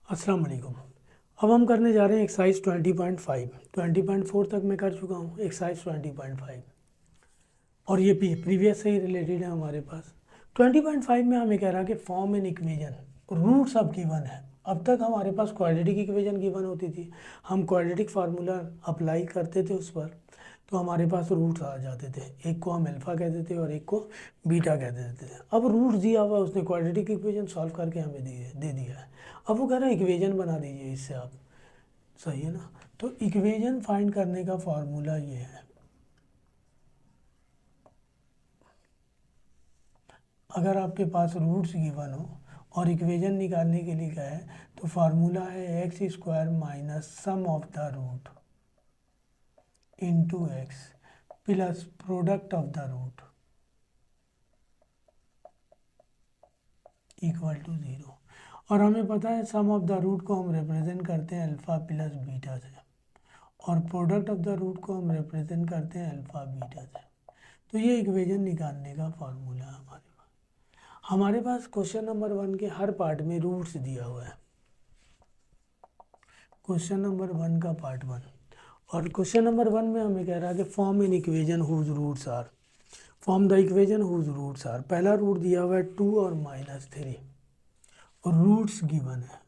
अस्सलाम वालेकुम। अब हम करने जा रहे हैं एक्सरसाइज 20.5। 20.4 तक मैं कर चुका हूँ, एक्सरसाइज 20.5 और ये प्रीवियस से ही रिलेटेड है हमारे पास। 20.5 में हमें कह रहा है कि फॉर्म एन इक्वेजन, रूट सब गिवन है। अब तक हमारे पास क्वाड्रेटिक इक्वेजन गिवन होती थी, हम क्वाड्रेटिक फार्मूला अप्लाई करते थे उस पर, तो हमारे पास रूट्स आ जाते थे। एक को हम अल्फ़ा कहते थे और एक को बीटा कह देते थे। अब रूट्स दिया हुआ उसने क्वाड्रेटिक इक्वेजन सॉल्व करके हमें दे दिया है। अब वो कह रहा है इक्वेजन बना दीजिए इससे आप, सही है ना। तो इक्वेजन फाइंड करने का फार्मूला ये है, अगर आपके पास रूट्स गिवन हो और इक्वेजन निकालने के लिए क्या है, तो फार्मूला है x square minus sum of the root into x plus product of the root equal to zero. और हमें पता है सम ऑफ द रूट को हम रिप्रेजेंट करते हैं अल्फ़ा प्लस बीटा से, और प्रोडक्ट ऑफ द रूट को हम रिप्रेजेंट करते हैं अल्फ़ा बीटा से। तो ये इक्वेजन निकालने का फार्मूला है हमारे पास क्वेश्चन नंबर 1 के हर पार्ट में रूट्स दिया हुआ है। क्वेश्चन नंबर 1 का पार्ट 1, और क्वेश्चन नंबर 1 में हमें कह रहा है कि form an equation whose roots are, form the equation whose roots are. पहला रूट दिया हुआ है 2 और -3, और रूट्स गिवन है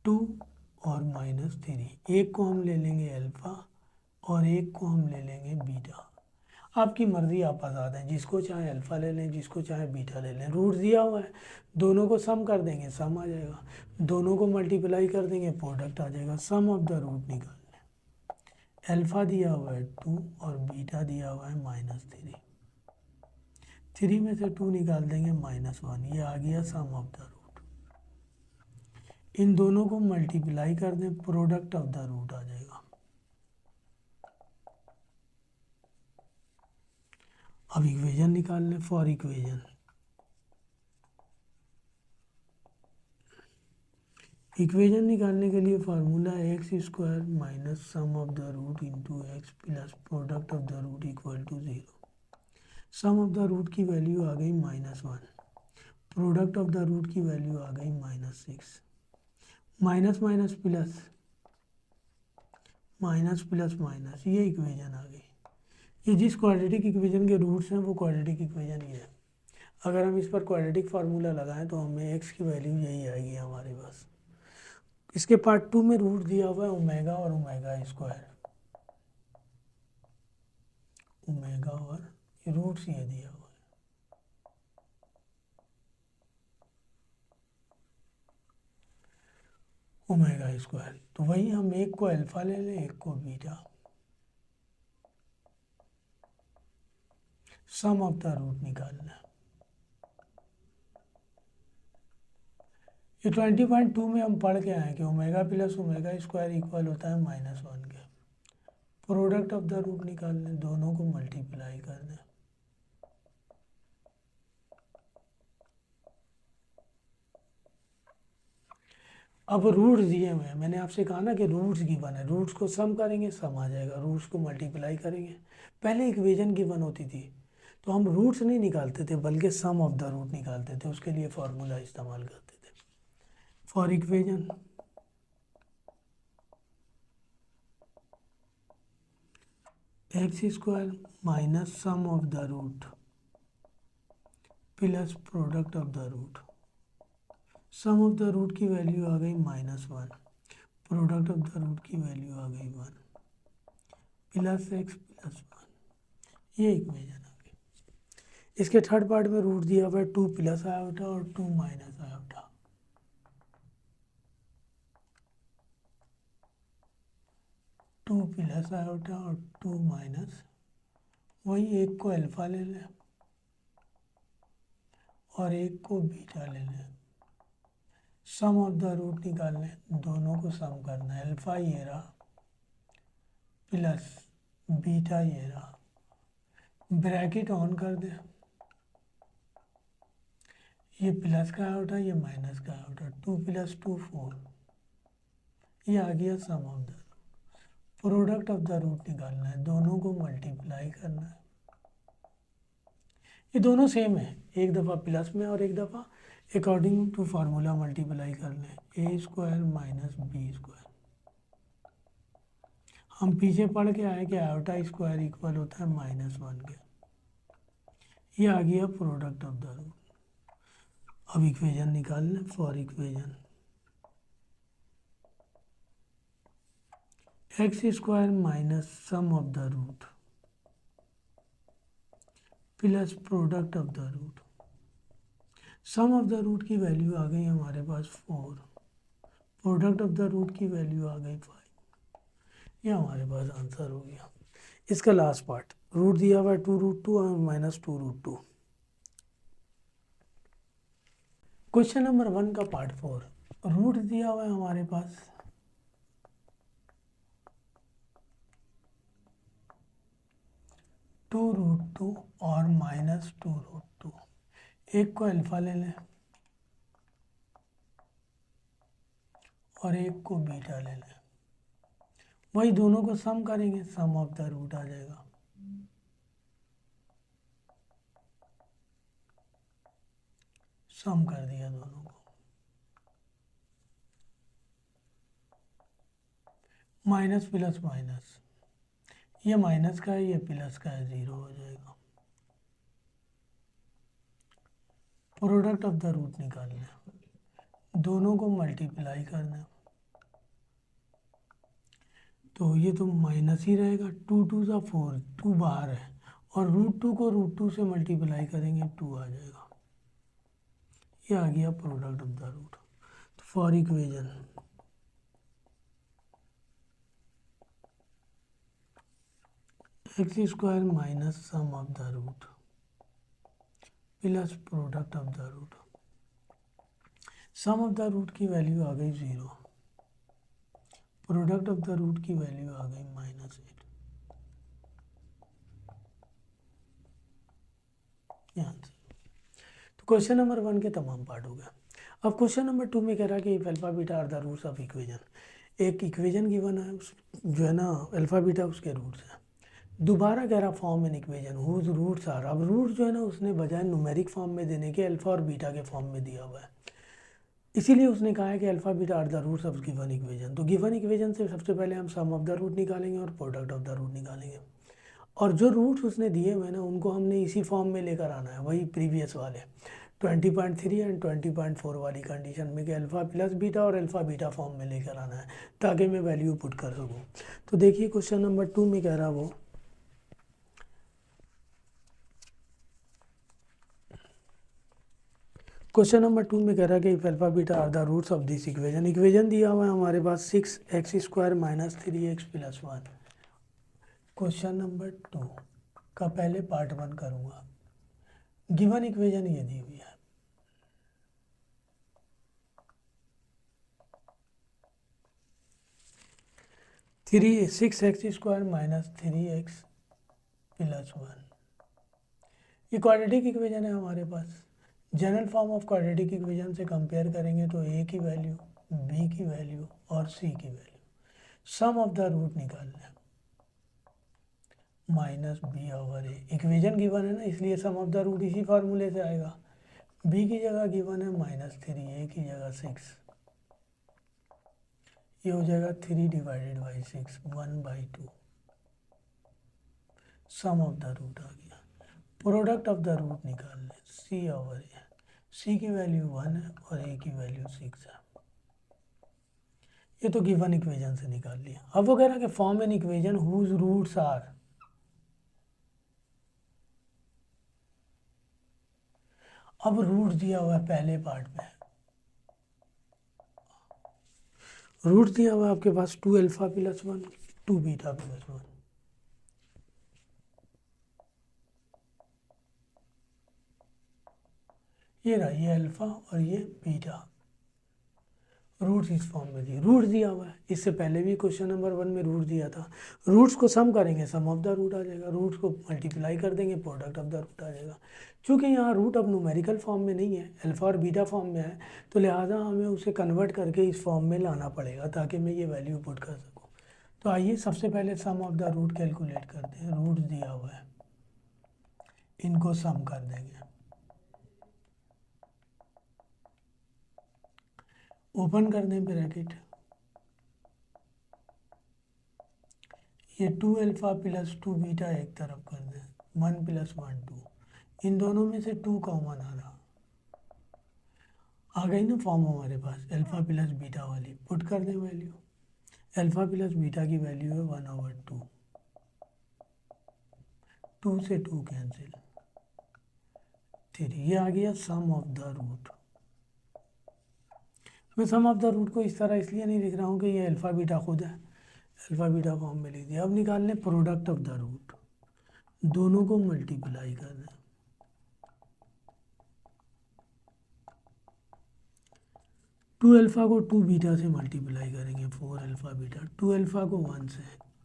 2 और -3। एक को हम ले लेंगे अल्फ़ा और एक को हम ले लेंगे बीटा। आपकी मर्ज़ी, आप आज़ाद हैं, जिसको चाहे अल्फ़ा ले लें, जिसको चाहे बीटा ले लें। रूट दिया हुआ है, दोनों को सम कर देंगे सम आ जाएगा, दोनों को मल्टीप्लाई कर देंगे प्रोडक्ट आ जाएगा। सम ऑफ द रूट निकाल लें, अल्फ़ा दिया हुआ है 2 और बीटा दिया हुआ है -3। 3 में से 2 निकाल देंगे -1, ये आ गया सम ऑफ द रूट। इन दोनों को मल्टीप्लाई कर दें, प्रोडक्ट ऑफ द रूट आ जाएगा। अब इक्वेजन निकाल लें। फॉर इक्वेजन, इक्वेजन निकालने के लिए फार्मूला है x square minus sum of the root into x plus product of the root equal to zero. Sum of the root की वैल्यू आ गई -1, प्रोडक्ट ऑफ द रूट की वैल्यू आ गई -6। Minus minus plus, minus plus minus, ये equation आ गई। ये जिस क्वाड्रेटिक इक्वेजन के रूट्स हैं वो क्वाड्रेटिक इक्वेजन ही है। अगर हम इस पर क्वाड्रेटिक फार्मूला लगाएं तो हमें एक्स की वैल्यू यही आएगी हमारे पास। इसके पार्ट 2 में रूट दिया हुआ है ओमेगा और ओमेगा स्क्वायर, ओमेगा और रूट्स ये दिया हुआ है। ओमेगा स्क्वायर, तो वही हम एक को अल्फा ले लें, एक को beta. Sum of the root निकालना है। ये 20.2 में हम पढ़ के आए कि omega plus omega square equal होता है -1 के। प्रोडक्ट ऑफ द रूट निकाल लें, दोनों को मल्टीप्लाई कर दें। अब रूट्स दिए हुए हैं, मैंने आपसे कहा ना कि रूट्स गिवन है, रूट्स को सम करेंगे सम आ जाएगा, रूट्स को मल्टीप्लाई करेंगे। पहले इक्वेजन गिवन होती थी तो हम रूट्स नहीं निकालते थे बल्कि सम ऑफ द रूट निकालते थे, उसके लिए फार्मूला इस्तेमाल करते थे। For equation, x square minus sum of the root plus product of the root. Sum of the root की वैल्यू आ गई -1, प्रोडक्ट ऑफ द रूट की वैल्यू आ गई 1, प्लस एक्स प्लस 1, ये इक्वेजन आ गई। इसके थर्ड पार्ट में रूट दिया हुआ है 2 प्लस आयोटा और 2 minus iota. Two plus iota और 2 माइनस, वही एक को अल्फा ले लें और एक को बीटा ले लें। सम ऑफ द रूट निकाल लें, दोनों को सम करना है। अल्फा ये रहा प्लस बीटा ये रहा, ब्रैकेट ऑन कर दें। ये प्लस का आयोटा, ये माइनस का आयोटा, 2 + 2 4, ये आ गया sum of the. Product of the root निकालना है, दोनों को मल्टीप्लाई करना है। ये दोनों सेम है, एक दफ़ा प्लस में और एक दफ़ा अकॉर्डिंग टू फार्मूला मल्टीप्लाई कर लें, ए स्क्वायर माइनस बी स्क्वायर। हम पीछे पढ़ के आए कि आयोटा स्क्वायर इक्वल होता है -1 के। ये आ गया प्रोडक्ट ऑफ द रूट। अब इक्वेशन निकाल लें। For equation x square minus sum of the root plus product of the root. Sum of the root की वैल्यू आ गई हमारे पास 4, प्रोडक्ट ऑफ द रूट की वैल्यू आ गई 5। ये हमारे पास आंसर हो गया। इसका लास्ट पार्ट रूट दिया हुआ है 2√2 और -2√2। क्वेश्चन नंबर 1 का पार्ट 4, रूट दिया हुआ है हमारे पास 2√2 और -2√2। एक को अल्फा ले लें और एक को बीटा ले लें। वही दोनों को सम करेंगे, सम ऑफ द रूट आ जाएगा। सम कर दिया दोनों को, माइनस प्लस माइनस, ये माइनस का है ये प्लस का है, 0 हो जाएगा। प्रोडक्ट ऑफ द रूट निकालना, दोनों को मल्टीप्लाई करना, तो ये तो माइनस ही रहेगा। 2 2 सा 4, 2 बाहर है और √2 को √2 से मल्टीप्लाई करेंगे 2 आ जाएगा। ये आ गया प्रोडक्ट ऑफ द रूट। तो for equation x square minus sum of the root plus product of the root. Sum of the root की वैल्यू आ गई 0, प्रोडक्ट ऑफ द रूट की वैल्यू आ गई -8। आंसर। तो क्वेश्चन नंबर 1 के तमाम पार्ट हो गए। अब क्वेश्चन नंबर 2 में कह रहा है कि alpha beta are the roots of equation. एक इक्वेशन गिवन है जो है ना अल्फा बीटा उसके रूट्स हैं। दोबारा कह रहा form an equation whose roots are. अब रूट जो है ना उसने बजाय न्यूमेरिक फॉर्म में देने के अल्फा और बीटा के फॉर्म में दिया हुआ है, इसीलिए उसने कहा है कि alpha beta are the roots of given equation. तो गिवन इक्वेशन से सबसे पहले हम सम ऑफ द रूट निकालेंगे और प्रोडक्ट ऑफ द रूट निकालेंगे, और जो रूट्स उसने दिए हुए हैं ना उनको हमने इसी फॉर्म में लेकर आना है, वही प्रीवियस वाले 20.3 एंड 20.4 वाली कंडीशन में कि अल्फ़ा प्लस बीटा और अल्फ़ा बीटा फॉर्म में लेकर आना है ताकि मैं वैल्यू पुट कर सकूँ। तो देखिए क्वेश्चन नंबर 2 में कह रहा वो क्वेश्चन नंबर 2 में कह रहा है कि alpha beta are the roots of this equation. Equation दिया हुआ है हमारे पास 6x² minus 3x plus 1। Question number 2 का पहले पार्ट 1 करूँगा। गिवन इक्वेशन ये दी हुई है, three 6x² minus 3x plus 1। ये क्वाड्रेटिक इक्वेशन है हमारे पास। General form of quadratic equation से कंपेयर करेंगे तो a की वैल्यू, b की वैल्यू और c की value, sum of the root निकालना है -b/a। इक्वेशन गिवन है ना इसलिए सम ऑफ द रूट इसी फार्मूले से आएगा। b की जगह गिवन है -3, a की जगह 6, ये हो जाएगा 3 divided by 6, 1/2। Sum of the root आ गया। प्रोडक्ट ऑफ द रूट निकाल लें, c/a। c की वैल्यू 1 है और a की वैल्यू 6 है। ये तो गिवन इक्वेशन से निकाल लिया। अब वो कह रहा है कि form an equation whose roots are. अब रूट दिया हुआ है पहले पार्ट में, रूट दिया हुआ है आपके पास 2 अल्फा प्लस 1, 2 बीटा प्लस 1। ये रहा, ये अल्फा और ये बीटा, रूट्स इस फॉर्म में दिए। रूट दिया हुआ है, इससे पहले भी क्वेश्चन नंबर 1 में रूट दिया था। रूट्स को सम करेंगे, सम ऑफ द रूट आ जाएगा। रूट्स को मल्टीप्लाई कर देंगे, प्रोडक्ट ऑफ द रूट आ जाएगा। चूँकि यहाँ रूट अब न्यूमेरिकल फॉर्म में नहीं है, अल्फा और बीटा फॉर्म में है, तो लिहाजा हमें उसे कन्वर्ट करके इस फॉर्म में लाना पड़ेगा ताकि मैं ये वैल्यू पुट कर सकूँ। तो आइए सबसे पहले सम ऑफ द रूट कैलकुलेट करते हैं। रूट दिया हुआ है इनको सम कर देंगे। ओपन कर दें ब्रैकेट, ये 2 अल्फ़ा प्लस 2 बीटा एक तरफ कर दें, 1 प्लस 1 2, इन दोनों में से 2 कॉमन आ रहा, आ गई ना फॉर्म हमारे पास अल्फ़ा प्लस बीटा वाली। पुट कर दें वैल्यू, अल्फ़ा प्लस बीटा की वैल्यू है 1/2, 2 से 2 कैंसिल, 3, ये आ गया सम ऑफ द रूट। मैं सम ऑफ द रूट को इस तरह इसलिए नहीं लिख रहा हूँ कि ये अल्फ़ा बीटा खुद है, अल्फ़ा बीटा फॉर्म में लिख दिया। अब निकाल लें प्रोडक्ट ऑफ द रूट, दोनों को मल्टीप्लाई कर दें, 2 अल्फ़ा को 2 बीटा से मल्टीप्लाई करेंगे, 4 अल्फ़ा बीटा, 2 अल्फ़ा को 1 से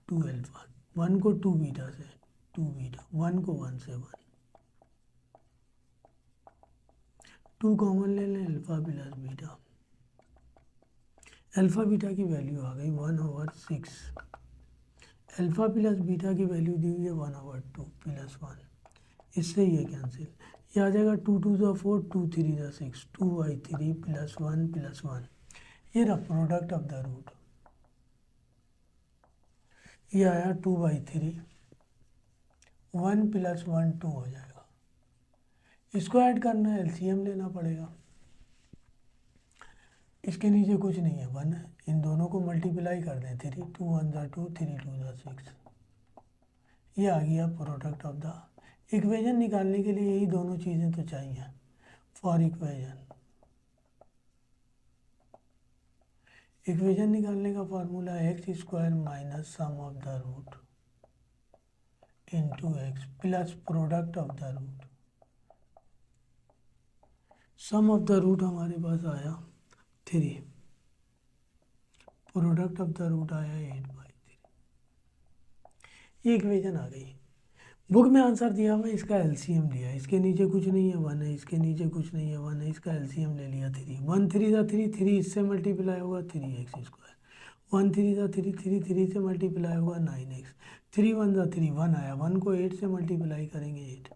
2 अल्फ़ा, 1 को 2 बीटा से 2 बीटा, 1 को 1 से 1, 2 कॉमन ले लें, alpha plus beta, alpha beta की वैल्यू आ गई 1/6, अल्फ़ा प्लस बीटा की वैल्यू दी हुई है 1/2 प्लस 1, इससे ये कैंसिल, ये आ जाएगा 2 2 ज़ा 4, 2 3 ज़ा 6, 2/3 प्लस 1 प्लस 1, ये रहा प्रोडक्ट ऑफ द रूट, ये आया 2/3, 1 प्लस 1 2 हो जाएगा। इसको ऐड करना है, एलसीएम लेना पड़ेगा, इसके नीचे कुछ नहीं है, 1 है, इन दोनों को मल्टीप्लाई कर दें, 3, 2 1 ज़ा 2, 3 2 ज़ा 6, ये आ गया प्रोडक्ट ऑफ द। इक्वेशन निकालने के लिए यही दोनों चीज़ें तो चाहिए। फॉर इक्वेशन निकालने का फार्मूला है x² minus sum of the root into x plus product of the root. Sum of the root हमारे पास आया 3, प्रोडक्ट ऑफ द रूट आया 8/3, ये इक्वेशन आ गई। बुक में आंसर दिया हुआ, इसका एलसीएम लिया, इसके नीचे कुछ नहीं है, 1 है, इसके नीचे कुछ नहीं है, 1 है, इसका एलसीएम ले लिया 3, 1 3 ज़ा 3, 3 इससे मल्टीप्लाई होगा 3x², 1 3 ज़ा 3, 3 3 से मल्टीप्लाई होगा 9x, 3 1 ज़ा 3, 1 आया, 1 को 8 से मल्टीप्लाई करेंगे 8,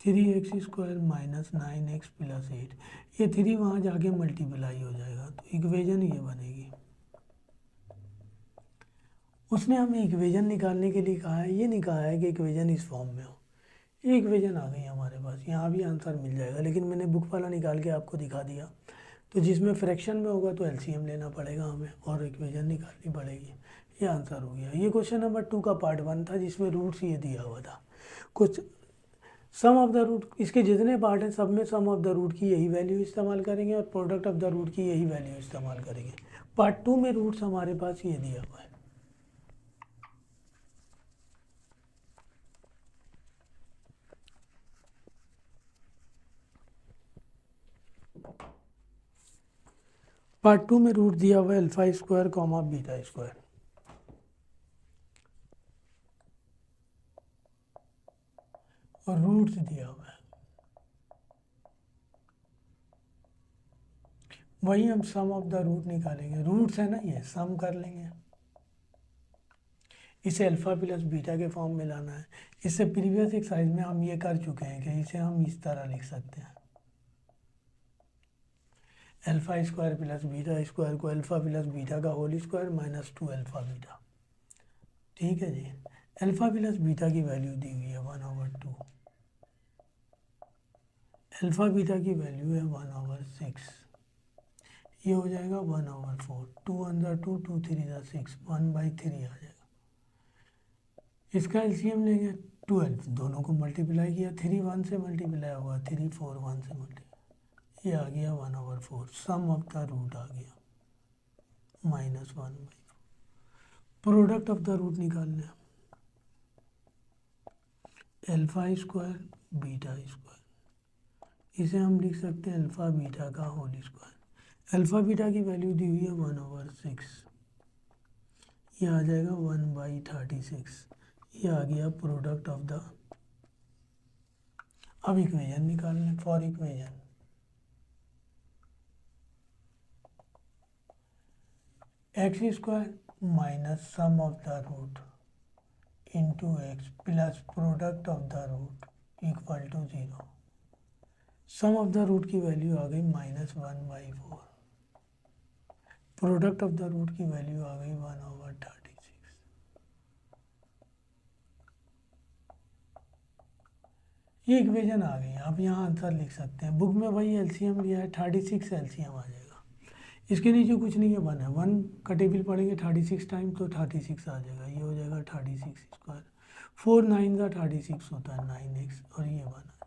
3x² माइनस 9x प्लस 8, ये 3 वहाँ जाके मल्टीप्लाई हो जाएगा, तो इक्वेशन ये बनेगी। उसने हमें इक्वेशन निकालने के लिए कहा है, ये नहीं कहा है कि इक्वेशन इस फॉर्म में हो। ये इक्वेशन आ गई हमारे पास, यहाँ भी आंसर मिल जाएगा, लेकिन मैंने बुक वाला निकाल के आपको दिखा दिया। तो जिसमें फ्रैक्शन में होगा तो एलसीएम लेना पड़ेगा हमें और इक्वेशन निकालनी पड़ेगी। ये आंसर हो गया। ये क्वेश्चन नंबर 2 का पार्ट 1 था, जिसमें रूट्स ये दिया हुआ था। कुछ सम ऑफ द रूट, इसके जितने पार्ट हैं सब में सम ऑफ द रूट की यही वैल्यू इस्तेमाल करेंगे और प्रोडक्ट ऑफ द रूट की यही वैल्यू इस्तेमाल करेंगे। पार्ट 2 में रूट्स हमारे पास ये दिया हुआ है। पार्ट 2 में रूट दिया हुआ है α² कॉमा β², और रूट्स दिया हुआ है, वही हम सम ऑफ द रूट निकालेंगे। रूट्स है ना, ये सम कर लेंगे, इसे अल्फ़ा प्लस बीटा के फॉर्म में लाना है। इससे प्रीवियस एक्सरसाइज में हम ये कर चुके हैं कि इसे हम इस तरह लिख सकते हैं, α² प्लस β² को अल्फ़ा प्लस बीटा का whole square minus 2 alpha beta. ठीक है जी, अल्फ़ा प्लस बीटा की वैल्यू दी हुई है 1/2, अल्फ़ा बीटा की वैल्यू है 1/6, ये हो जाएगा 1/4, 2 1 ज़ा 2, 2 3 ज़ा 6, 1/3 आ जाएगा। इसका एलसीएम लेंगे 12, दोनों को मल्टीप्लाई किया, 3 1 से मल्टीप्लाई हुआ, 3 4 1 से मल्टीप्लाई, ये आ गया 1/4, सम ऑफ द रूट आ गया -1/4। प्रोडक्ट ऑफ द रूट निकालना है, α² β², इसे हम लिख सकते हैं अल्फ़ा बीटा का होल स्क्वायर। अल्फ़ा बीटा की वैल्यू दी हुई है 1/6, ये आ जाएगा 1/36, ये आ गया प्रोडक्ट ऑफ द। अब इक्वेशन निकालने, for equation x² minus sum of the root into x plus product of the root equal to 0। Sum of the root की वैल्यू आ गई -1/4। प्रोडक्ट ऑफ द रूट की वैल्यू आ गई 1/36। ये equation आ गई। आप यहाँ आंसर लिख सकते हैं। बुक में वही एलसीएम लिया है, 36 एलसीएम आ जाएगा। इसके नीचे कुछ नहीं है, 1 है। 1 का टेबल पढ़ेंगे 36 टाइम तो 36 आ जाएगा। ये हो जाएगा 36 स्क्वायर। 4 9 का 36 होता है 9x, और ये 1 आ जाएगा।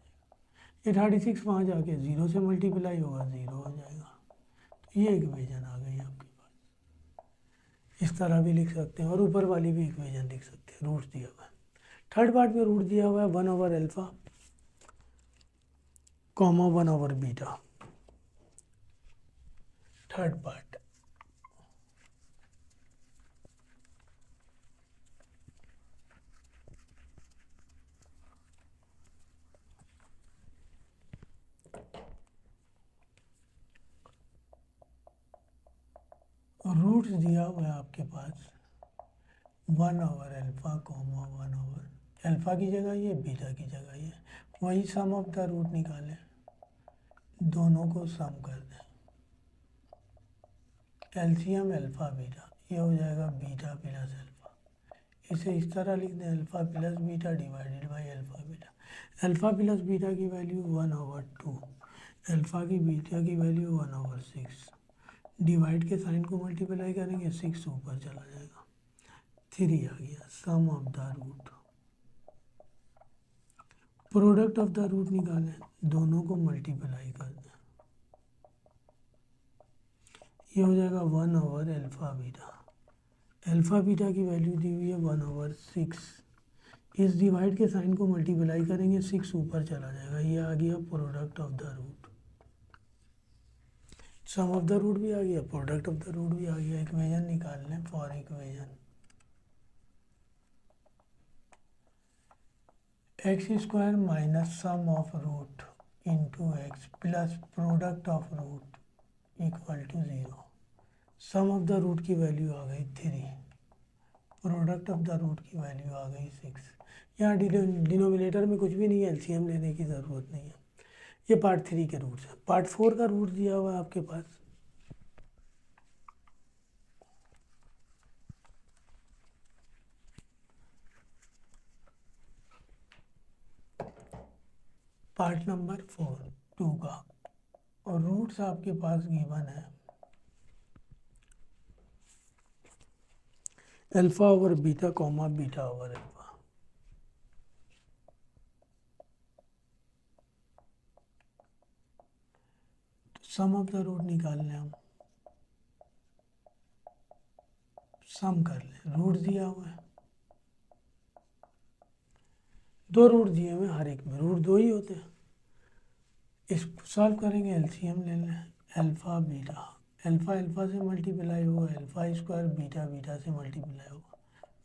ये 36 वहाँ जाके 0 से मल्टीप्लाई होगा, 0 हो जाएगा। तो ये इक्वेशन आ गई आपके पास। इस तरह भी लिख सकते हैं, और ऊपर वाली भी इक्वेशन लिख सकते हैं। रूट दिया हुआ है, थर्ड पार्ट में रूट दिया हुआ है 1/α, कॉमा 1/β। थर्ड पार्ट रूट्स दिया हुआ है आपके पास 1/α, कॉमा 1/α की जगह ये, बीटा की जगह ये। वही सम ऑफ द रूट निकालें, दोनों को सम कर दें। एलसीएम अल्फा बीटा, ये हो जाएगा बीटा प्लस अल्फा। इसे इस तरह लिख दें, alpha plus beta divided by alpha beta. Alpha plus beta की वैल्यू 1/2, अल्फा की बीटा की वैल्यू 1/6। डिवाइड के साइन को मल्टीप्लाई करेंगे, 6 ऊपर चला जाएगा, 3 आ गया। Sum of the root, product of the root निकालें, दोनों को मल्टीप्लाई कर दें। ये हो जाएगा 1/अल्फा बीटा। अल्फा बीटा की वैल्यू दी हुई है 1/6। इस डिवाइड के साइन को मल्टीप्लाई करेंगे, 6 ऊपर चला जाएगा। ये आ गया product of the root. Sum of the root भी आ गया, प्रोडक्ट ऑफ द रूट भी आ गया। इक्वेशन निकाल लें। For equation x² minus sum of root into x plus product of root equal to 0। Sum of the root की value आ गई 3, प्रोडक्ट ऑफ द रूट की वैल्यू आ गई 6। यहाँ डिनोमिनेटर में कुछ भी नहीं है, एलसीएम लेने की ज़रूरत नहीं है। ये पार्ट 3 के रूट्स हैं। पार्ट 4 का रूट दिया हुआ है आपके पास। पार्ट नंबर 2 का, और रूट्स आपके पास गिवन है alpha over beta, comma beta over alpha. तो सम ऑफ द रूट निकाल लें हम, सम कर लें। रूट दिया हुआ है, 2 रूट दिए हुए हैं, हर एक में रूट 2 ही होते हैं। इसको सॉल्व करेंगे, एलसीएम ले लें। अल्फा बीटा, अल्फा अल्फा से मल्टीप्लाई होगा, अल्फा स्क्वायर बीटा बीटा से मल्टीप्लाई होगा।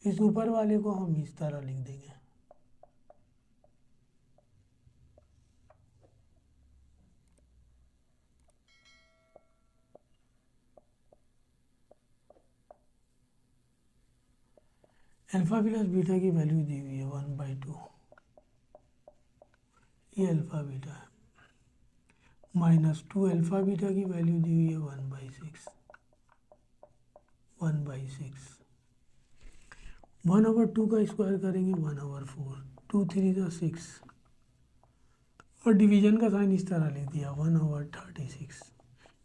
इस ऊपर वाले को हम इस तरह लिख देंगे, अल्फा प्लस बीटा की वैल्यू दी हुई है 1/2, ये अल्फा बीटा है। -2 अल्फा बीटा की वैल्यू दी हुई है 1/6, 1/6। 1/2 का स्क्वायर करेंगे 1/4, 2 3 का 6, और डिवीजन का साइन इस तरह लिख दिया 1/36।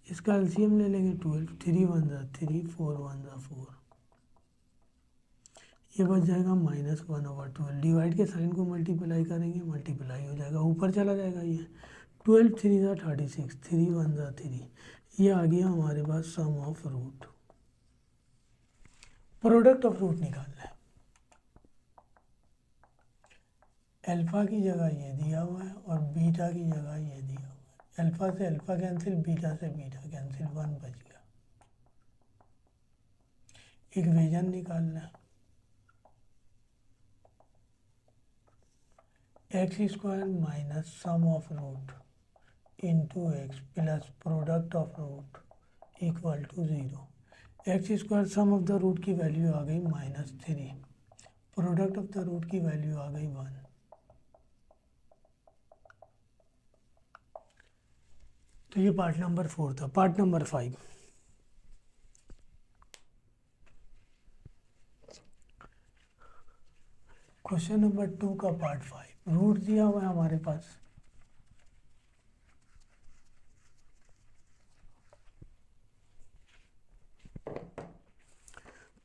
इसका एलसीएम ले लेंगे 12, 3 1 जा 3, 4 1 जा 4। ये बच जाएगा -1/12। डिवाइड के साइन को मल्टीप्लाई करेंगे, मल्टीप्लाई हो जाएगा, ऊपर चला जाएगा। ये 12 3 जा 36, 3 1 जा 3। ये आ गया हमारे पास sum of root. Product of root निकालना है। अल्फा की जगह ये दिया हुआ है, और बीटा की जगह ये दिया हुआ है। अल्फा से अल्फा कैंसिल, बीटा से बीटा कैंसिल, 1 बच गया। इक्वेशन निकालना है। x² minus sum of root into x plus product of root equal to 0। x² sum of the root की वैल्यू आ गई -3, प्रोडक्ट ऑफ द रूट की वैल्यू आ गई 1। तो ये पार्ट नंबर 4 था। पार्ट नंबर 5, क्वेश्चन नंबर 2 का पार्ट 5, रूट दिया हुआ है हमारे पास।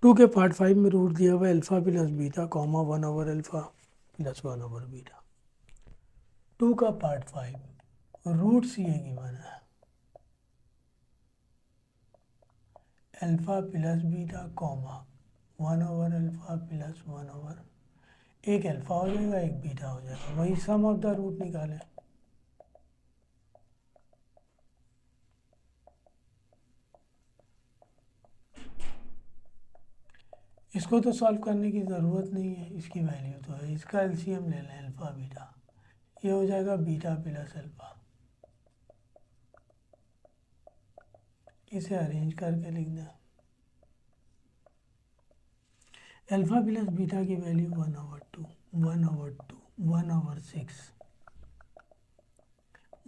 टू के पार्ट 5 में रूट दिया हुआ है अल्फा प्लस बीटा कॉमा 1/अल्फा प्लस 1/बीटा। 2 का पार्ट 5 रूट्स ये गिवन है अल्फा प्लस बीटा कॉमा 1/अल्फा प्लस 1/, एक अल्फा हो जाएगा एक बीटा हो जाएगा, वही सम ऑफ द रूट निकालें। इसको तो सॉल्व करने की ज़रूरत नहीं है, इसकी वैल्यू तो है। इसका एलसीएम ले लें अल्फा बीटा, ये हो जाएगा बीटा प्लस अल्फा। इसे अरेंज करके लिख दें। अल्फा प्लस बीटा की वैल्यू 1/2 1/2 1/6,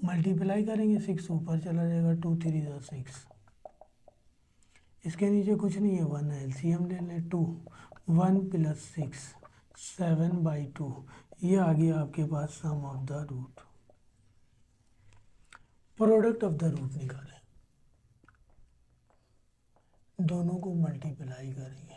मल्टीप्लाई करेंगे 6 ऊपर चला जाएगा, 2 3 ज़ा 6, इसके नीचे कुछ नहीं है, 1 है, एलसीएम ले लें 2 1 प्लस 6 7/2, ये आ गया आपके पास sum of the root. Product of the root निकालें, दोनों को मल्टीप्लाई करेंगे।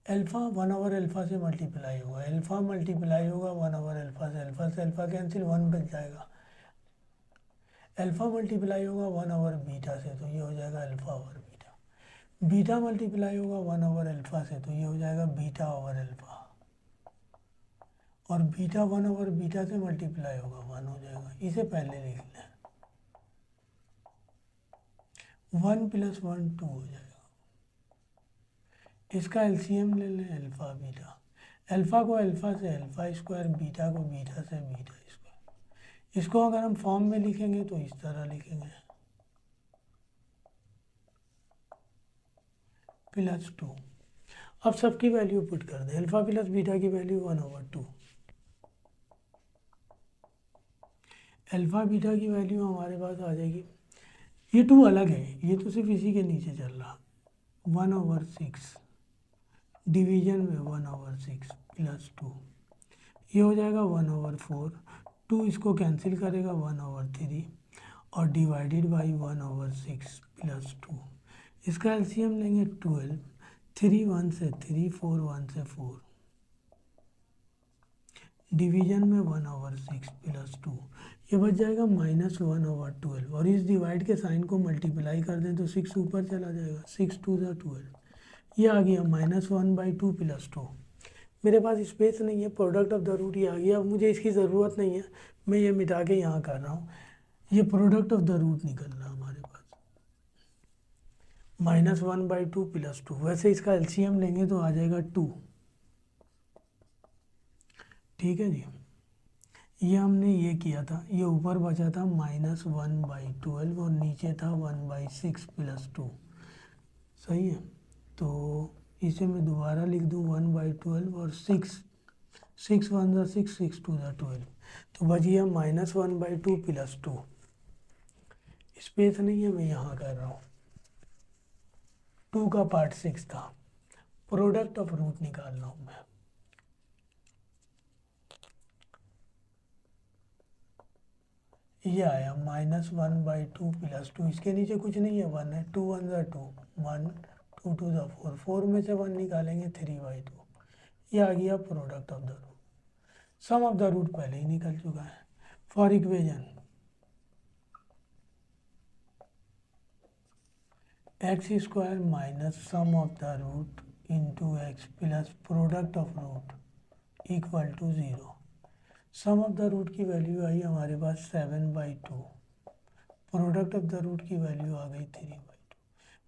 अल्फा 1/अल्फा से मल्टीप्लाई होगा, अल्फा मल्टीप्लाई होगा 1/अल्फा से अल्फा कैंसिल 1 बच जाएगा। अल्फा मल्टीप्लाई होगा 1/बीटा से, तो ये हो जाएगा अल्फा/बीटा। बीटा मल्टीप्लाई होगा 1/अल्फा से, तो ये हो जाएगा बीटा/अल्फा। और बीटा 1/बीटा से मल्टीप्लाई होगा 1 हो जाएगा। इसे पहले लिख लें, 1 + 1 2 हो जाएगा। इसका एलसीएम ले लें अल्फा बीटा, अल्फा को अल्फा से अल्फा स्क्वायर, बीटा को बीटा से बीटा स्क्वायर। इसको अगर हम फॉर्म में लिखेंगे तो इस तरह लिखेंगे +2। अब सबकी वैल्यू पुट कर दें, अल्फा प्लस बीटा की वैल्यू 1/2, अल्फा बीटा की वैल्यू हमारे पास आ जाएगी, ये 2 अलग है, ये तो सिर्फ इसी के नीचे चल रहा, 1/6 डिवीजन में 1/6 + 2, ये हो जाएगा 1/4, 2 इसको कैंसिल करेगा 1/3 और डिवाइडेड बाई 1/6 + 2। इसका एलसीएम लेंगे 12, 3 1 से 3 4 1 से 4, डिवीजन में 1/6 + 2, ये बच जाएगा -1/12। और इस डिवाइड के साइन को मल्टीप्लाई कर दें तो 6 ऊपर चला जाएगा, 6 2 ज़ा 12, ये आ गया -1/2 + 2। मेरे पास स्पेस नहीं है, प्रोडक्ट ऑफ द रूट ये आ गया। अब मुझे इसकी ज़रूरत नहीं है, मैं ये मिटा के यहाँ कर रहा हूँ। ये प्रोडक्ट ऑफ द रूट निकल रहा है हमारे पास, -1/2 + 2। वैसे इसका एलसीएम लेंगे तो आ जाएगा 2। ठीक है जी, ये हमने ये किया था, ये ऊपर बचा था -1/12 और नीचे था 1/6 + 2। सही है, तो इसे मैं दोबारा लिख दूँ 1/12 और 6 6 1 ज़ा 6 6 2 ज़ा 12, तो बच गया -1/2 + 2। स्पेस नहीं है, मैं यहाँ कर रहा हूँ। 2 का पार्ट 6 था, प्रोडक्ट ऑफ रूट निकाल रहा हूँ मैं। ये आया -1/2 + 2, इसके नीचे कुछ नहीं है, 1 है, 2 1 ज़ा 2 1 2 2 ज़ा 4, 4 में से 1 निकालेंगे 3/2, ये आ गया product of the root. Sum of the root पहले ही निकल चुका है। For equation x² minus sum of the root into x plus product of root equal to 0। Sum of the root की वैल्यू आई हमारे पास 7/2, प्रोडक्ट ऑफ द रूट की वैल्यू आ गई 3/2।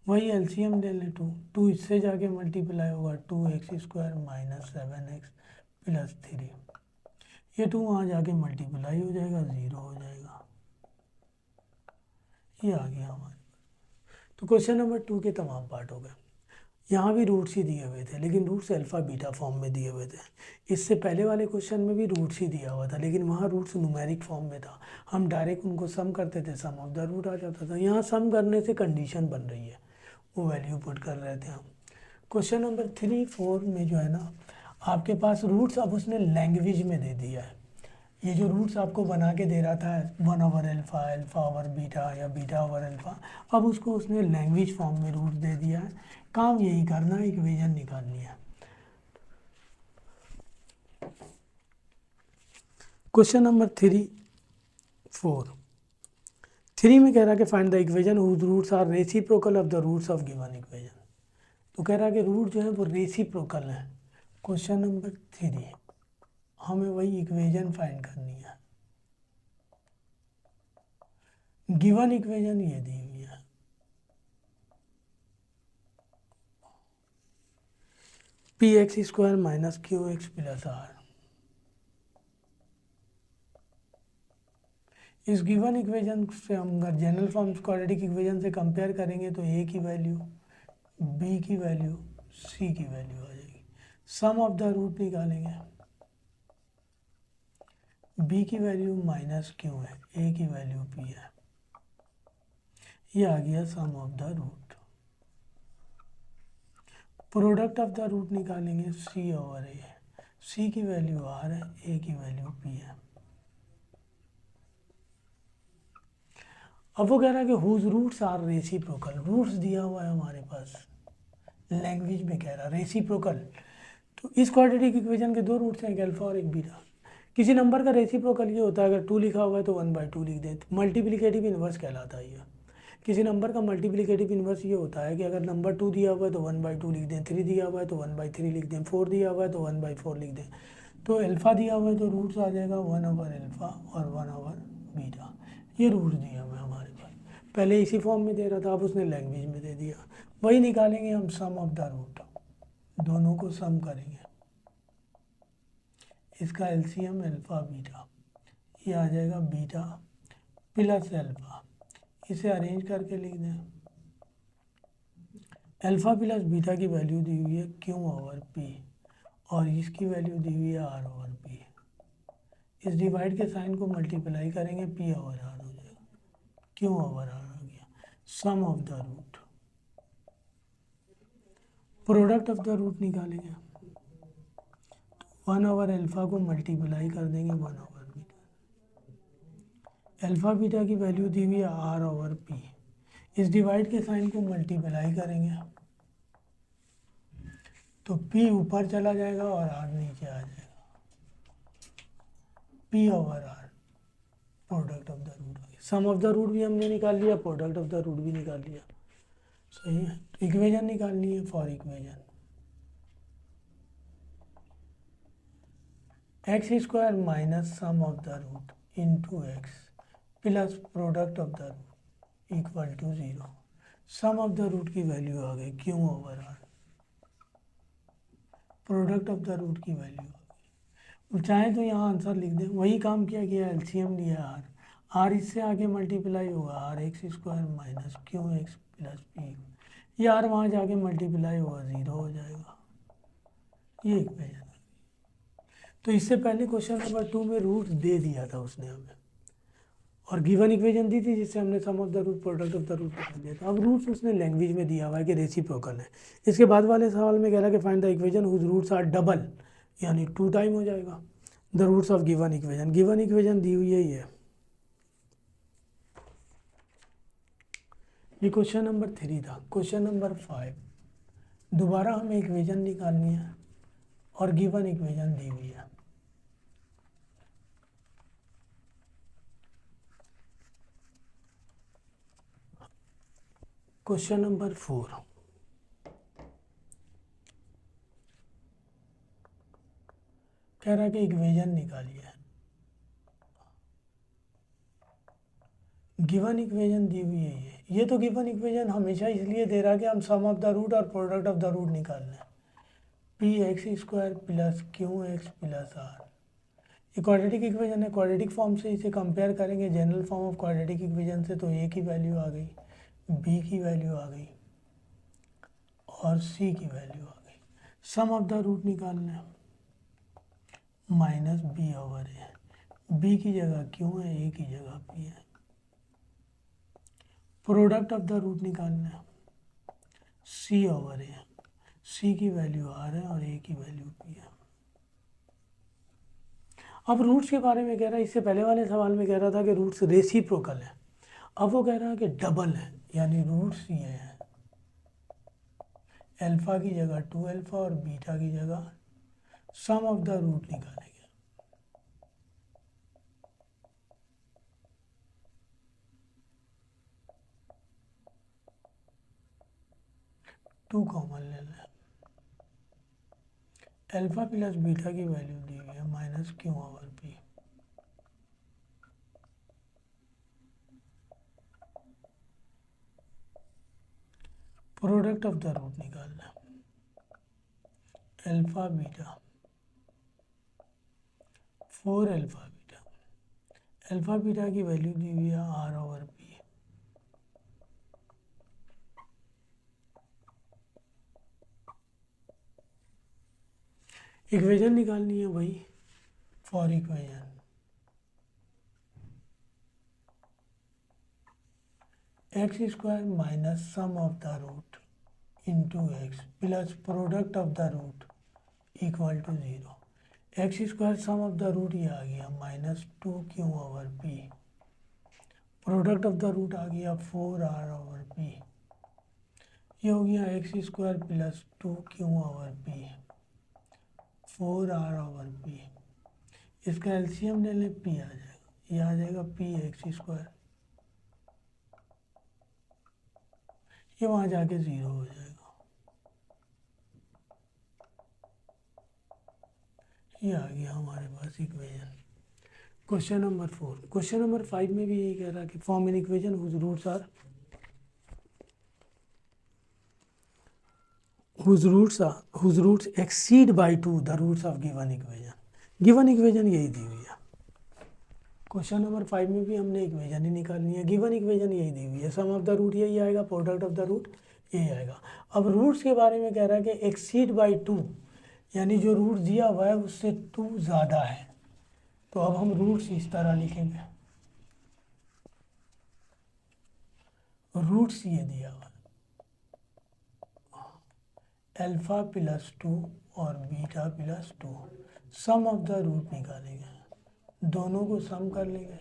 वही एलसीएम ले लें 2 इससे जाके मल्टीप्लाई होगा 2x² माइनस 7x प्लस 3, ये 2 वहाँ जाके मल्टीप्लाई हो जाएगा, 0 हो जाएगा। ये आ गया हमारे। तो क्वेश्चन नंबर 2 के तमाम पार्ट हो गए। यहाँ भी रूट्स ही दिए हुए थे, लेकिन रूट्स अल्फ़ा बीटा फॉर्म में दिए हुए थे। इससे पहले वाले क्वेश्चन में भी रूट्स ही दिया हुआ था, लेकिन वहाँ रूट्स न्यूमेरिक फॉर्म में था। हम डायरेक्ट उनको सम करते थे, सम ऑफ द रूट आ जाता था। यहाँ सम करने से कंडीशन बन रही है, वो वैल्यू पुट कर रहे थे हम। क्वेश्चन नंबर 3, 4 में जो है ना, आपके पास रूट्स अब उसने लैंग्वेज में दे दिया है। ये जो रूट्स आपको बना के दे रहा था 1/अल्फ़ा, अल्फ़ा ओवर बीटा या बीटा ओवर अल्फ़ा, अब उसको उसने लैंग्वेज फॉर्म में रूट दे दिया है। काम यही करना है, इक्वेशन निकालनी है। Question number 3, 4। 3 में कह रहा है कि find the equation whose roots are reciprocal of the roots of given equation. तो कह रहा है कि रूट जो है वो रेसिप्रोकल है। क्वेश्चन नंबर 3, हमें वही इक्वेशन फाइंड करनी है। गिवन इक्वेशन ये दी हुई है, px² minus qx plus r। इस गिवन इक्वेशन से हम अगर जनरल फॉर्म क्वाड्रेटिक इक्वेशन से कंपेयर करेंगे तो a की वैल्यू, b की वैल्यू, c की वैल्यू आ जाएगी। सम ऑफ द रूट निकालेंगे, b की वैल्यू माइनस q है, a की वैल्यू p है। ये आ गया sum of the root. Product of the root निकालेंगे, c ओवर a। c की वैल्यू r है, a की वैल्यू p है। अब वो कह रहा है कि whose roots are reciprocal. Roots दिया हुआ है हमारे पास, लैंग्वेज में कह रहा रेसिप्रोकल। तो इस क्वाड्रेटिक इक्वेशन के दो रूट्स हैं, एक अल्फा और एक बीटा। किसी नंबर का रेसिप्रोकल ये होता है, अगर 2 लिखा हुआ है तो 1/2 लिख दें, मल्टीप्लिकेटिव इन्वर्स कहलाता है ये। किसी नंबर का मल्टीप्लिकेटिव इन्वर्स ये होता है कि अगर नंबर 2 दिया हुआ है तो 1/2 लिख दें, 3 दिया हुआ है तो 1/3 लिख दें, 4 दिया हुआ है तो 1/4 लिख दें। तो अल्फ़ा दिया हुआ है तो रूट्स आ जाएगा 1/अल्फ़ा और 1/बीटा। ये रूट्स दिया हुआ है हमारे पास। पहले इसी फॉर्म में दे रहा था, अब उसने लैंग्वेज में दे दिया। वही निकालेंगे हम, सम ऑफ द रूट। दोनों को सम करेंगे, इसका एलसीएम अल्फ़ा बीटा, ये आ जाएगा बीटा प्लस अल्फ़ा। इसे अरेंज करके लिख दें, अल्फ़ा प्लस बीटा की वैल्यू दी हुई है क्यू ओवर पी, और इसकी वैल्यू दी हुई है आर ओवर पी। इस डिवाइड के साइन को मल्टीप्लाई करेंगे, पी ओवर आर हो जाएगा, क्यू ओवर आर आ गया। Sum of the root, product of the root निकालेंगे, 1/अल्फ़ा को मल्टीप्लाई कर देंगे 1/बीटा। अल्फ़ा बीटा की वैल्यू दी हुई है आर ओवर पी। इस डिवाइड के साइन को मल्टीप्लाई करेंगे तो p ऊपर चला जाएगा और r नीचे आ जाएगा, p over r। Product of the root आ गया। सम ऑफ द रूट भी हमने निकाल लिया, प्रोडक्ट ऑफ द रूट भी निकाल लिया। सही है। तो इक्वेशन निकालनी है, for equation x² minus sum of the root into x plus product of the root equal to 0। Sum of the root की वैल्यू आ गई q over r, product of the root की वैल्यू आ गई। चाहे तो यहाँ आंसर लिख दें, वही काम किया गया, एलसीएम लिया आर, आर इससे आगे मल्टीप्लाई होगा, r² minus Q x plus P. ये आर वहाँ जाके मल्टीप्लाई होगा, 0 हो जाएगा। ये इक्वेशन। तो इससे पहले क्वेश्चन नंबर 2 में रूट दे दिया था उसने हमें, और गिवन इक्वेशन दी थी जिससे हमने sum of the root, product of the root निकाल दिया था। अब रूट्स उसने लैंग्वेज में दिया हुआ है कि रेसिप्रोकल है। इसके बाद वाले सवाल में कह रहा है कि find the equation whose roots are double, यानी 2 टाइम हो जाएगा the roots of given equation. Given equation दी हुई है ये क्वेश्चन नंबर 3 था। क्वेश्चन नंबर 5, दोबारा हमें इक्वेशन निकालनी है और गिवन इक्वेशन दी हुई है। क्वेश्चन नंबर 4, कह रहा है कि इक्वेशन निकालिए। गिवन इक्वेशन दी हुई है ये तो गिवन इक्वेशन हमेशा इसलिए दे रहा है कि हम सम ऑफ द रूट और प्रोडक्ट ऑफ द रूट निकाल लें। px² plus q x plus r, ये क्वाड्रेटिक इक्वेशन है। क्वाड्रेटिक फॉर्म से इसे कंपेयर करेंगे general form of quadratic equation से, तो a की वैल्यू आ गई, b की वैल्यू आ गई और सी की वैल्यू आ गई। सम ऑफ द रूट निकालना है, माइनस बी ओवर ए, बी की जगह क्यू है, ए की जगह पी है। प्रोडक्ट ऑफ द रूट निकालना है, सी ओवर ए, सी की वैल्यू आर है और ए की वैल्यू पी है। अब रूट्स के बारे में कह रहा है, इससे पहले वाले सवाल में कह रहा था कि रूट्स रेसिप्रोकल है, अब वो कह रहा है कि डबल है, यानी रूट्स ये है, अल्फा की जगह 2 अल्फा और बीटा की जगह सम ऑफ द रूट निकालेंगे। 2 कॉमन ले लें, अल्फा प्लस बीटा की वैल्यू दी हुई है minus q over p, product of the root निकालना, alpha beta 4 alpha beta, alpha beta की वैल्यू दी हुई है आर ओवर पी, इक्वेशन निकालनी है भाई, for equation x square minus sum of the root into x plus product of the root equal to 0। X square sum of the root ये आ गया minus 2 q over p, product of the root आ गया 4 r over p, ये हो गया x square plus 2 q over p 4 r over p, इसका LCM ले लें, पी आ जाएगा, ये आ जाएगा पी एक्स स्क्वायर, ये वहाँ जाके 0 हो जाएगा, ये आ गया हमारे पास इक्वेशन। Question number 4। क्वेश्चन नंबर 5 में भी यही कह रहा है कि form an equation whose roots exceed by 2 the roots of given equation. Given equation यही दी हुई है। क्वेश्चन नंबर 5 में भी हमने इक्वेशन ही निकालनी है, गिवन इक्वेशन यही दी हुई है, सम ऑफ द रूट यही आएगा, प्रोडक्ट ऑफ द रूट यही आएगा। अब रूट्स के बारे में कह रहा है कि एक्सीड बाई 2, यानी जो रूट दिया हुआ है उससे 2 ज़्यादा है, तो अब हम रूट्स इस तरह लिखेंगे, रूट्स ये दिया हुआ है अल्फा प्लस 2 और beta plus 2, sum of the root निकालेंगे, दोनों को सम कर लेंगे,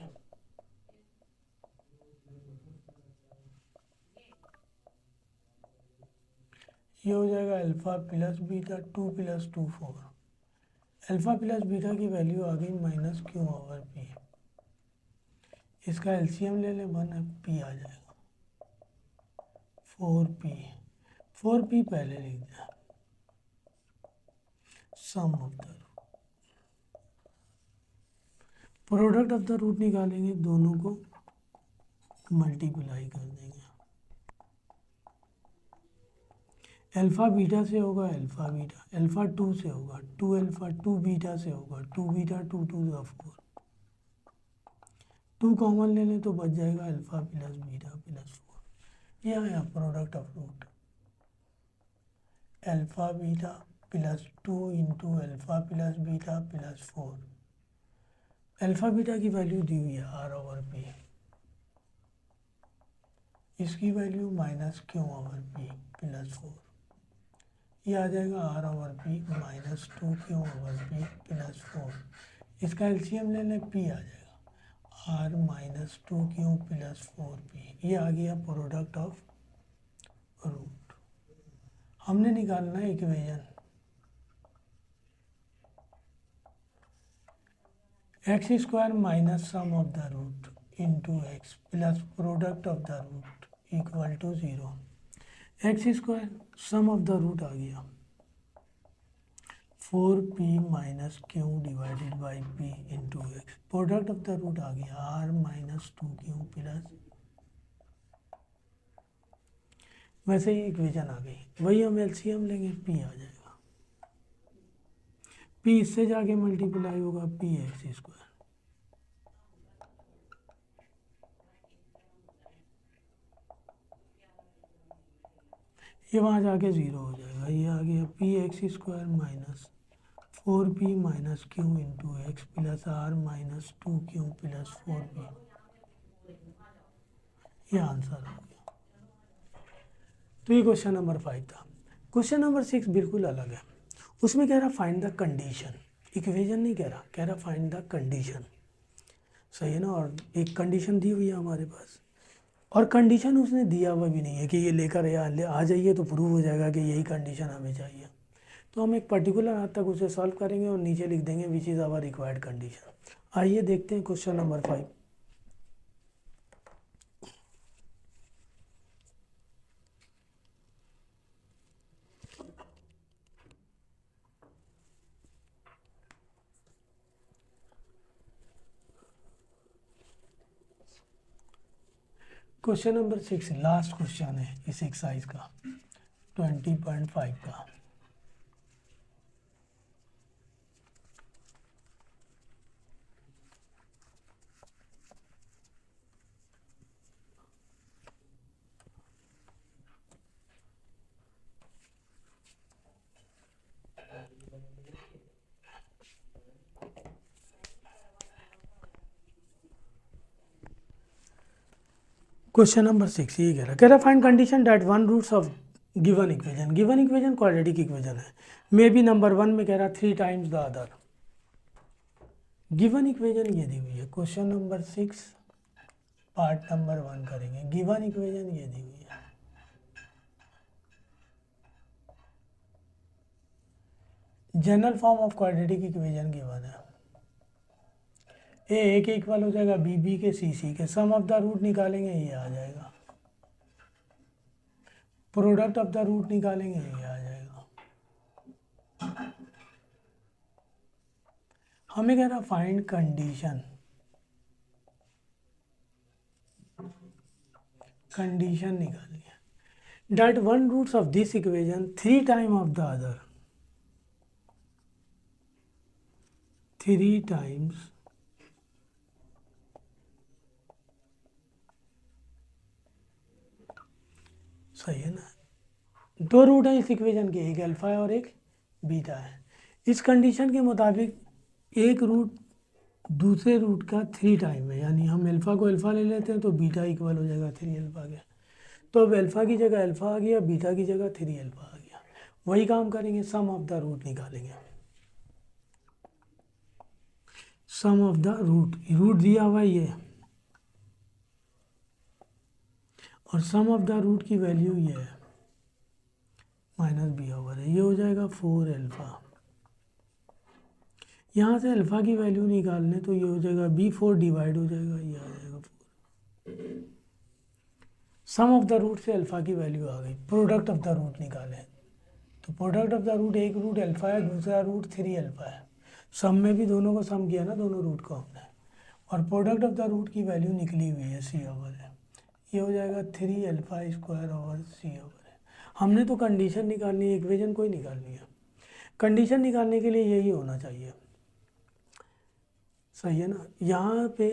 ये हो जाएगा alpha plus beta 2 plus 2 4, alpha plus beta की वैल्यू आ गई माइनस क्यू ओवर पी, इसका एलसीएम ले लें 1 है, पी आ जाएगा 4p, 4p पहले लिख दिया, sum of the root, product of the root निकालेंगे, दोनों को मल्टीप्लाई कर देंगे, अल्फा बीटा से होगा अल्फा बीटा, अल्फा 2 से होगा 2 अल्फा, 2 बीटा से होगा 2 बीटा, 2 2 4, 2 कॉमन ले लें तो बच जाएगा अल्फा प्लस बीटा प्लस 4, यह आया product of root, alpha beta plus 2 into alpha plus beta plus 4, alpha beta की वैल्यू दी हुई है आर ओवर पी, इसकी value minus q over p plus 4, ये आ जाएगा r over p minus 2 q over p plus 4, इसका LCM ले लें, पी आ जाएगा r minus 2 q plus 4 p, ये आ गया प्रोडक्ट ऑफ रूट। हमने निकालना है equation x square minus sum of the root into x plus product of the root equal to 0। X square sum of the root आ गया 4p minus q divided by p into x, product of the root आ गया r minus 2q plus, वैसे ही equation आ गई, वही हम LCM लेंगे, p आ जाएगा, p इससे जाके मल्टीप्लाई होगा p एक्स स्क्वायर, ये वहाँ जाके ज़ीरो हो जाएगा, ये आ गया p x square minus 4p minus q into x plus r minus 2q plus 4p। ये आंसर हो गया। तो ये क्वेश्चन नंबर 5 था। क्वेश्चन नंबर 6 बिल्कुल अलग है। उसमें कह रहा फाइंड द कंडीशन, इक्वेशन नहीं कह रहा फाइंड द कंडीशन। सही है ना। और एक कंडीशन दी हुई है हमारे पास, और कंडीशन उसने दिया हुआ भी नहीं है कि ये लेकर आ जाइए तो प्रूव हो जाएगा कि यही कंडीशन हमें चाहिए। तो हम एक पर्टिकुलर हद तक उसे सॉल्व करेंगे और नीचे लिख देंगे which is our required condition. आइए देखते हैं question number 5। Question number 6 last question है इस एक्सरसाइज का 20.5 का। क्वेश्चन नंबर 6 ये कह रहा find condition that one roots of given equation. Given equation quadratic equation है। मे बी नंबर 1 में कह रहा 3 times the other. Given equation ये दी हुई है। क्वेश्चन नंबर 6 पार्ट नंबर 1 करेंगे। गिवन इक्वेशन ये दी हुई है। General form of quadratic equation given है। ए के इक्वल हो जाएगा बी के सी के, सम ऑफ द रूट निकालेंगे ये आ जाएगा, प्रोडक्ट ऑफ द रूट निकालेंगे ये आ जाएगा। हमें कह रहा फाइंड कंडीशन, कंडीशन निकालनी है that one roots of this equation 3 time of the other, 3 times सही है ना। 2 रूट है इस इक्वेशन के, एक अल्फा है और एक बीटा है। इस कंडीशन के मुताबिक एक रूट दूसरे रूट का 3 टाइम है, यानी हम अल्फा को अल्फा ले लेते हैं तो बीटा इक्वल हो जाएगा 3 अल्फा के। तो अब अल्फा की जगह अल्फा आ गया, बीटा की जगह 3 अल्फा आ गया। वही काम करेंगे, सम ऑफ द रूट निकालेंगे। सम ऑफ द रूट, रूट दिया हुआ ये, और सम ऑफ द रूट की वैल्यू ये है माइनस बी ओवर है, ये हो जाएगा 4 अल्फा। यहाँ से अल्फा की वैल्यू निकालने तो ये हो जाएगा b4 डिवाइड हो जाएगा, ये आ जाएगा 4। सम ऑफ द रूट से अल्फा की वैल्यू आ गई। प्रोडक्ट ऑफ द रूट निकाले तो प्रोडक्ट ऑफ द रूट, एक रूट अल्फा है, दूसरा रूट 3 अल्फा है। सम में भी दोनों को सम किया ना, दोनों रूट को हमने, और प्रोडक्ट ऑफ द रूट की वैल्यू निकली हुई है सी ओवर है, ये हो जाएगा 3 अल्फा स्क्वायर ओवर सी ओवर है। हमने तो कंडीशन निकालनी है, इक्वेशन कोई निकालनी है। कंडीशन निकालने के लिए यही होना चाहिए, सही है ना। यहाँ पे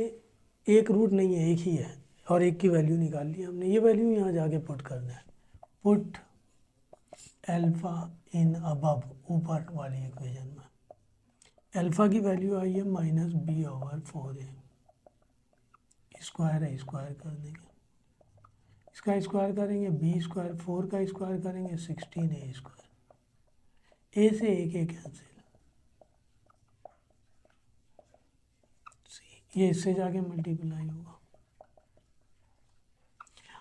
एक रूट नहीं है, एक ही है, और एक की वैल्यू निकाल ली हमने। ये वैल्यू यहाँ जाके पुट करना है, पुट अल्फा इन अबव, ऊपर वाली इक्वेशन में। अल्फा की वैल्यू आई है माइनस बी ओवर 4 है, स्क्वायर है, स्क्वायर कर देंगे, इसका स्क्वायर करेंगे बी स्क्वायर, 4 का स्क्वायर करेंगे 16 ए स्क्वायर, ए से ए कैंसिल, ये इससे जाके मल्टीप्लाई होगा।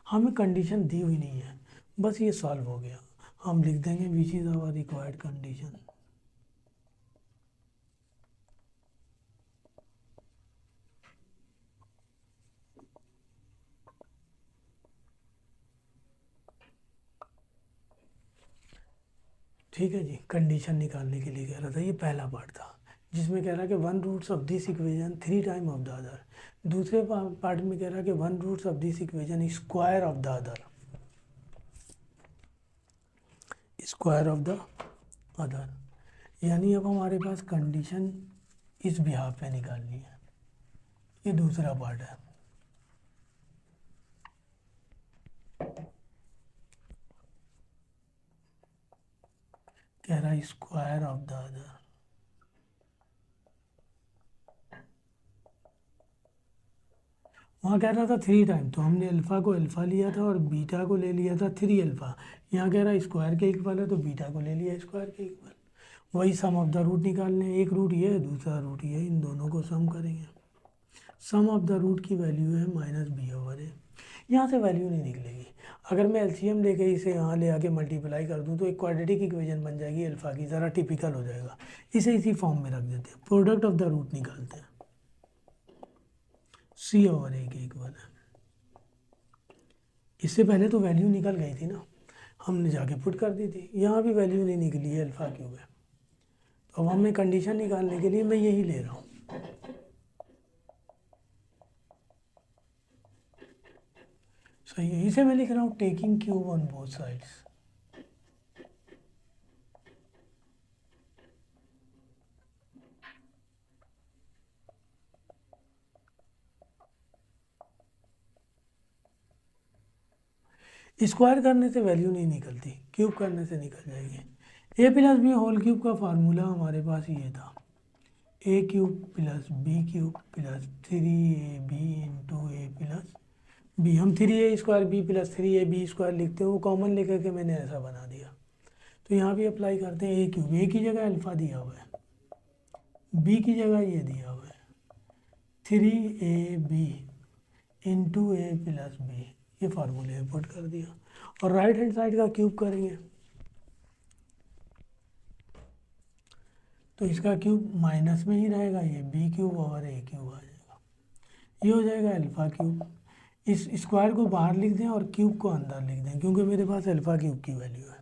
हमें कंडीशन दी हुई नहीं है, बस ये सॉल्व हो गया। हम लिख देंगे which is our required condition. ठीक है जी। कंडीशन निकालने के लिए कह रहा था, ये पहला पार्ट था जिसमें कह रहा कि one roots of this equation 3 time of the other. दूसरे पार्ट में कह रहा कि one roots of this equation square of the other, square of the other. यानी अब हमारे पास कंडीशन इस बिहाफ पे निकालनी है। ये दूसरा पार्ट है। कह रहा है स्क्वायर ऑफ द अदर। वहाँ कह रहा था 3 टाइम, तो हमने अल्फ़ा को अल्फ़ा लिया था और बीटा को ले लिया था 3 अल्फ़ा। यहाँ कह रहा है स्क्वायर के इक्वल है, तो बीटा को ले लिया स्क्वायर के इक्वल। वही सम ऑफ द रूट निकालने हैं, एक रूट ये है, दूसरा रूट ये है, इन दोनों को सम करेंगे। सम ऑफ द रूट की वैल्यू है -b/a। यहाँ से वैल्यू नहीं निकलेगी। अगर मैं एलसीएम लेके इसे यहाँ ले आके मल्टीप्लाई कर दूँ तो एक क्वाड्रेटिक इक्वेशन बन जाएगी अल्फ़ा की, ज़रा टिपिकल हो जाएगा। इसे इसी फॉर्म में रख देते हैं, प्रोडक्ट ऑफ द रूट निकालते हैं, c/a के इक्वल है। इससे पहले तो वैल्यू निकल गई थी ना, हमने जाके पुट कर दी थी। यहाँ भी वैल्यू नहीं निकली है, अल्फ़ा क्यूब है। तो अब हमें कंडीशन निकालने के लिए मैं यही ले रहा हूँ। सही है, इसे मैं लिख रहा हूँ taking cube on both sides. Square करने से वैल्यू नहीं निकलती, क्यूब करने से निकल जाएगी। a plus b whole cube का फार्मूला हमारे पास ये था, a cube plus b cube plus 3ab into a plus b. हम 3a square B plus 3ab square लिखते हैं, वो कॉमन लेकर के मैंने ऐसा बना दिया। तो यहाँ भी अप्लाई करते हैं, a क्यूब, a की जगह अल्फ़ा दिया हुआ है, b की जगह ये दिया हुआ है 3ab into a plus B, ये फार्मूले में पुट कर दिया। और राइट हैंड साइड का क्यूब करेंगे, तो इसका क्यूब माइनस में ही रहेगा, ये बी क्यूब और ए क्यूब आ जाएगा। ये हो जाएगा अल्फ़ा क्यूब। इस स्क्वायर को बाहर लिख दें और क्यूब को अंदर लिख दें, क्योंकि मेरे पास अल्फ़ा क्यूब की वैल्यू है।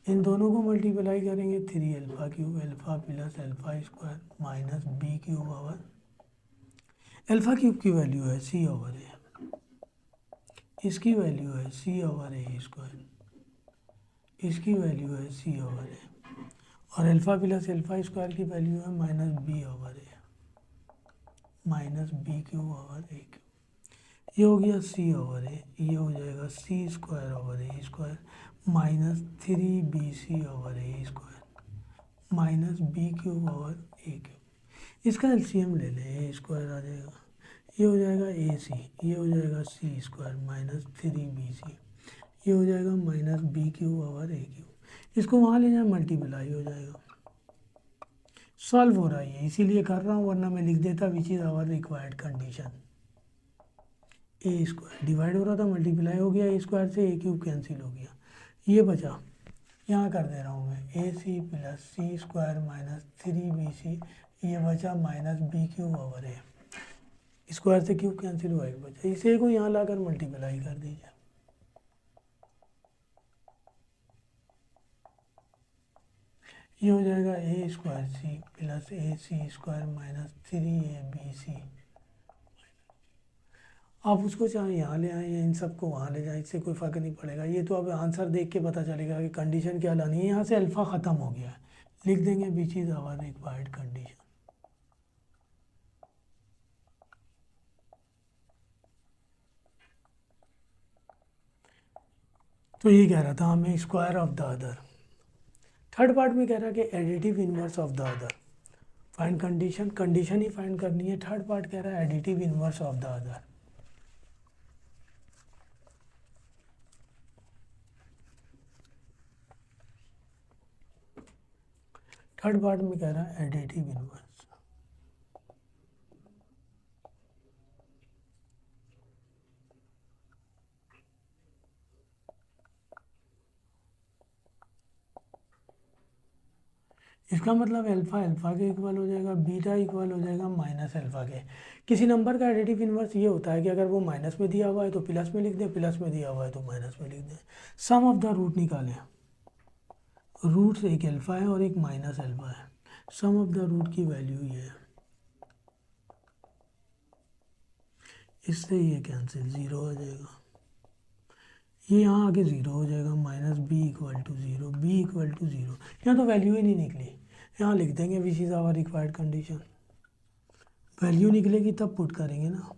इन दोनों को मल्टीप्लाई करेंगे, 3 alpha cube alpha plus alpha square minus b cube over alpha cube की वैल्यू है c/a, इसकी वैल्यू है c/a स्क्वायर, इसकी वैल्यू है c/a, और अल्फ़ा प्लस अल्फ़ा स्क्वायर की वैल्यू है -b/a minus b cube over a cube. ये हो गया c/a, ये हो जाएगा c square over a square minus 3bc/a square minus b cube over a cube. इसका एलसीएम ले लें, a स्क्वायर आ जाएगा, ये हो जाएगा ac, ये हो जाएगा c स्क्वायर माइनस 3bc, ये हो जाएगा minus b cube over a cube. इसको वहाँ ले जाए, मल्टीप्लाई हो जाएगा। सॉल्व हो रहा है, इसीलिए कर रहा हूँ, वरना मैं लिख देता which is our required condition. A square divide हो रहा था, मल्टीप्लाई हो गया, ए स्क्वायर से ए क्यूब कैंसिल हो गया, ये बचा। यहाँ कर दे रहा हूँ मैं, ए सी प्लस सी स्क्वायर माइनस 3bc, ये बचा माइनस बी क्यूब ओवर ए। स्क्वायर से क्यूब कैंसिल हुआ, एक बचा। इसे को यहाँ लाकर मल्टीप्लाई कर दीजिए, ये हो जाएगा ए स्क्वायर सी प्लस ए सी स्क्वायर माइनस 3ab सी। आप उसको चाहे यहाँ ले आए या इन सबको वहाँ ले जाएं, इससे कोई फ़र्क नहीं पड़ेगा। ये तो अब आंसर देख के पता चलेगा कि कंडीशन क्या लानी है। यहाँ से अल्फ़ा ख़त्म हो गया है, लिख देंगे which is our required condition. तो ये कह रहा था हमें square of the other. Third part में कह रहा है कि additive inverse of the other. Find condition, condition ही फाइंड करनी है। थर्ड पार्ट कह रहा है additive inverse of the other. Third part में कह रहा है एडिटिव इनवर्स। इसका मतलब अल्फ़ा अल्फ़ा के इक्वल हो जाएगा, बीटा इक्वल हो जाएगा माइनस अल्फ़ा के। किसी नंबर का एडिटिव इनवर्स ये होता है कि अगर वो माइनस में दिया हुआ है तो प्लस में लिख दें, प्लस में दिया हुआ है तो माइनस में लिख दें। सम ऑफ द रूट निकालें, रूट्स एक अल्फ़ा है और एक माइनस अल्फ़ा है। सम ऑफ द रूट की वैल्यू ये है, इससे ये कैंसिल, ज़ीरो आ जाएगा। ये यहाँ आके ज़ीरो हो जाएगा, minus b equal to zero, b equal to zero. यहाँ तो वैल्यू ही नहीं निकली, यहाँ लिख देंगे which is our required condition. Value निकलेगी तब पुट करेंगे ना।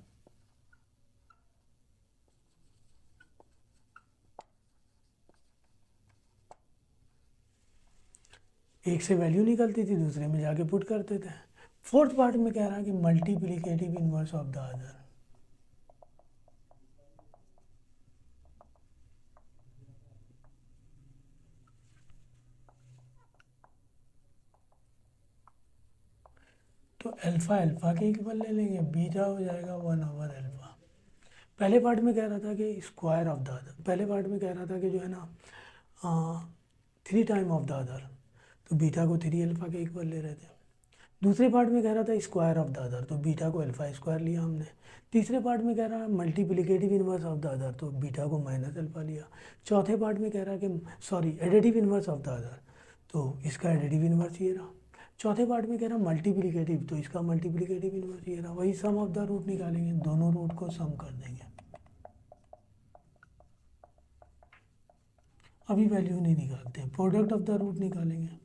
एक से वैल्यू निकलती थी, दूसरे में जाके पुट करते थे। फोर्थ पार्ट में कह रहा है कि multiplicative inverse of the other. तो अल्फा अल्फा के इक्वल ले लेंगे, बीटा हो जाएगा 1/अल्फा। पहले पार्ट में कह रहा था कि स्क्वायर ऑफ द अदर, पहले पार्ट में कह रहा था कि जो है ना 3 टाइम ऑफ द अदर, तो बीटा को 3 अल्फा के इक्वल ले रहे थे। दूसरे पार्ट में कह रहा था स्क्वायर ऑफ द अदर, तो बीटा को अल्फा स्क्वायर लिया हमने। तीसरे पार्ट में कह रहा है multiplicative inverse of the other, तो बीटा को माइनस अल्फा लिया। चौथे पार्ट में कह रहा है कि sorry additive inverse of the other, तो इसका एडिटिव इनवर्स ये रहा। चौथे पार्ट में कह रहा मल्टीप्लिकेटिव, तो इसका मल्टीप्लिकेटिव इनवर्स ये रहा। वही सम ऑफ द रूट निकालेंगे, दोनों रूट को सम कर देंगे। अभी वैल्यू नहीं निकालते, प्रोडक्ट ऑफ द रूट निकालेंगे।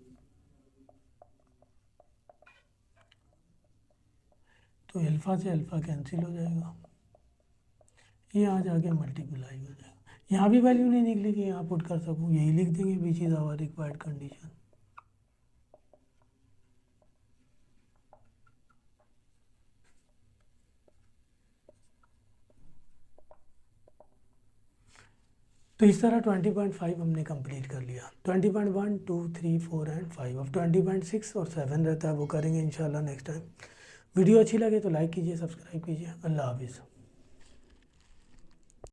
तो अल्फा से अल्फा कैंसिल हो जाएगा, ये यहाँ जाके मल्टीप्लाई हो जाएगा। यहाँ भी वैल्यू नहीं निकली कि यहाँ पुट कर सकूँ, यही लिख देंगे which is our required condition. तो इस तरह 20.5 हमने कंप्लीट कर लिया। 20.1, 2, 3, 4 एंड 5। अब 20.6 और 7 रहता है, वो करेंगे इंशाल्लाह नेक्स्ट टाइम। वीडियो अच्छी लगे तो लाइक कीजिए, सब्सक्राइब कीजिए। अल्लाह हाफिज़।